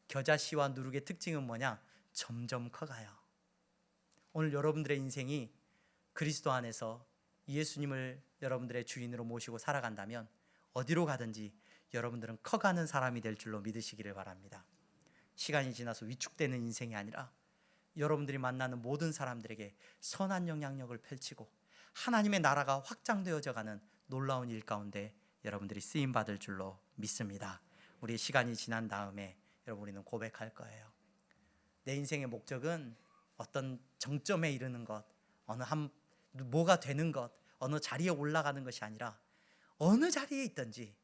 겨자씨와 누룩의 특징은 뭐냐? 점점 커가요. 오늘 여러분들의 인생이 그리스도 안에서 예수님을 여러분들의 주인으로 모시고 살아간다면 어디로 가든지 여러분들은 커가는 사람이 될 줄로 믿으시기를 바랍니다. 시간이 지나서 위축되는 인생이 아니라 여러분들이 만나는 모든 사람들에게 선한 영향력을 펼치고 하나님의 나라가 확장되어져 가는 놀라운 일 가운데 여러분들이 쓰임받을 줄로 믿습니다. 우리 시간이 지난 다음에 여러분, 우리는 고백할 거예요. 내 인생의 목적은 어떤 정점에 이르는 것, 뭐가 되는 것, 어느 자리에 올라가는 것이 아니라 어느 자리에 있든지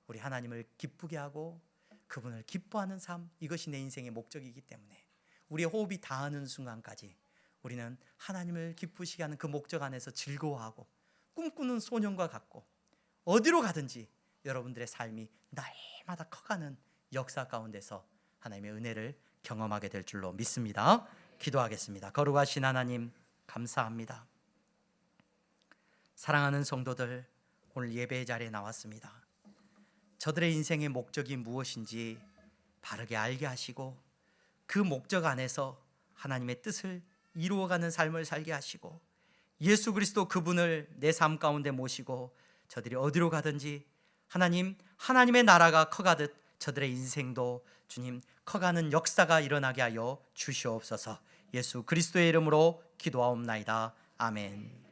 우리 하나님을 기쁘게 하고 그분을 기뻐하는 삶, 이것이 내 인생의 목적이기 때문에 우리의 호흡이 닿는 순간까지 우리는 하나님을 기쁘시게 하는 그 목적 안에서 즐거워하고 꿈꾸는 소년과 같고 어디로 가든지 여러분들의 삶이 날마다 커가는 역사 가운데서 하나님의 은혜를 경험하게 될 줄로 믿습니다. 기도하겠습니다. 거룩하신 하나님, 감사합니다. 사랑하는 성도들, 오늘 예배의 자리에 나왔습니다. 저들의 인생의 목적이 무엇인지 바르게 알게 하시고 그 목적 안에서 하나님의 뜻을 이루어가는 삶을 살게 하시고 예수 그리스도 그분을 내 삶 가운데 모시고 저들이 어디로 가든지 하나님의 나라가 커가듯 저들의 인생도 주님 커가는 역사가 일어나게 하여 주시옵소서. 예수 그리스도의 이름으로 기도하옵나이다. 아멘.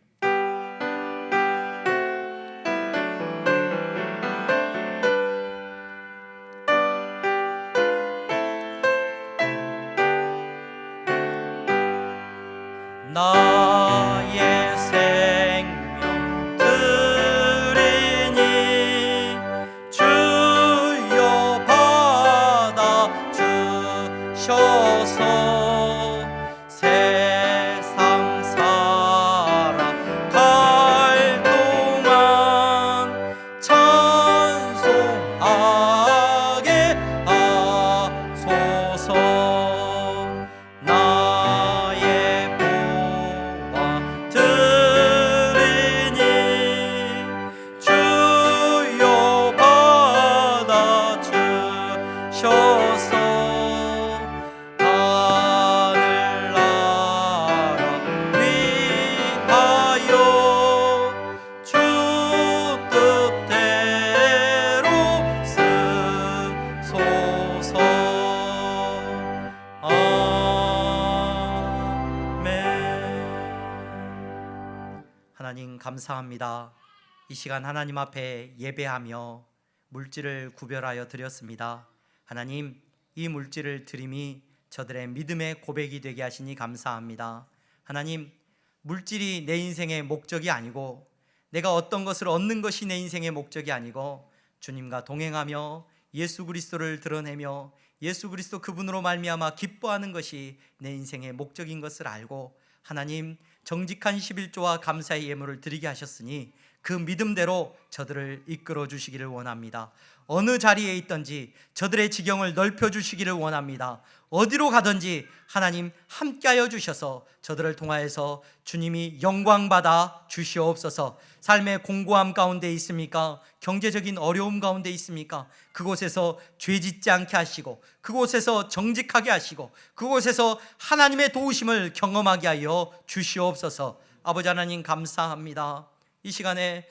나의 생명 드리니 주여 받아 주셔서 세상 살아 감사합니다. 이 시간 하나님 앞에 예배하며 물질을 구별하여 드렸습니다. 하나님, 이 물질을 드림이 저들의 믿음의 고백이 되게 하시니 감사합니다. 하나님, 물질이 내 인생의 목적이 아니고 내가 어떤 것을 얻는 것이 내 인생의 목적이 아니고 주님과 동행하며 예수 그리스도를 드러내며 예수 그리스도 그분으로 말미암아 기뻐하는 것이 내 인생의 목적인 것을 알고 하나님, 정직한 11조와 감사의 예물을 드리게 하셨으니 그 믿음대로 저들을 이끌어 주시기를 원합니다. 어느 자리에 있든지 저들의 지경을 넓혀 주시기를 원합니다. 어디로 가든지 하나님 함께하여 주셔서 저들을 통하여서 주님이 영광받아 주시옵소서. 삶의 공고함 가운데 있습니까? 경제적인 어려움 가운데 있습니까? 그곳에서 죄짓지 않게 하시고 그곳에서 정직하게 하시고 그곳에서 하나님의 도우심을 경험하게 하여 주시옵소서. 아버지 하나님 감사합니다. 이 시간에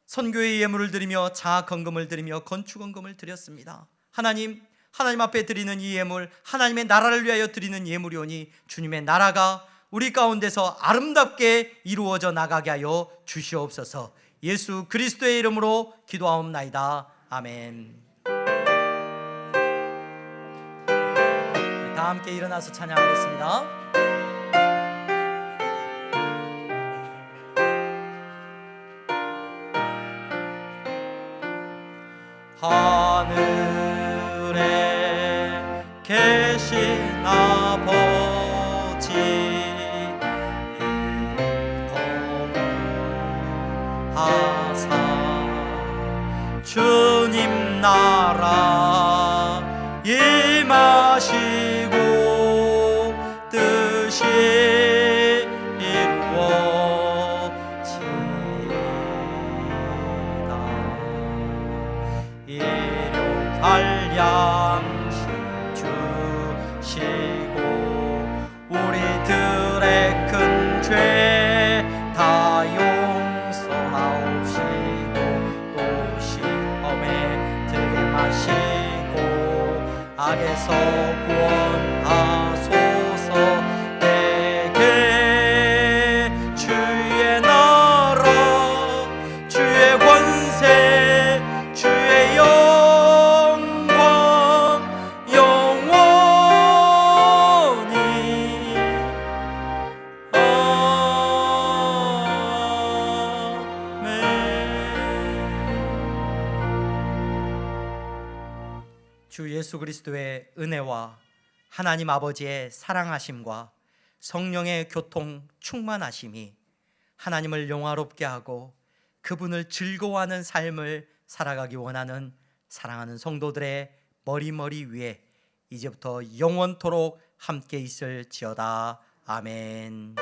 선교의 예물을 드리며 자아건금을 드리며 건축헌금을 드렸습니다. 하나님 앞에 드리는 이 예물, 하나님의 나라를 위하여 드리는 예물이오니 주님의 나라가 우리 가운데서 아름답게 이루어져 나가게 하여 주시옵소서. 예수 그리스도의 이름으로 기도하옵나이다. 아멘. 우리 다 함께 일어나서 찬양하겠습니다. 하늘에 계신 아버지 거룩하사 주님 나라 임하시고 뜻이 일용할 양식 주시고 우리들의 큰 죄 다 용서하옵시고 또 시험에 들게 마시고 악에서 구원하소서. 내게 주의 나라 주의 권세 주의 영광 영원히 아멘. 주 예수 그리스도의 은혜와 하나님 아버지의 사랑하심과 성령의 교통 충만하심이 하나님을 영화롭게 하고 그분을 즐거워하는 삶을 살아가기 원하는 사랑하는 성도들의 머리 위에 이제부터 영원토록 함께 있을지어다. 아멘.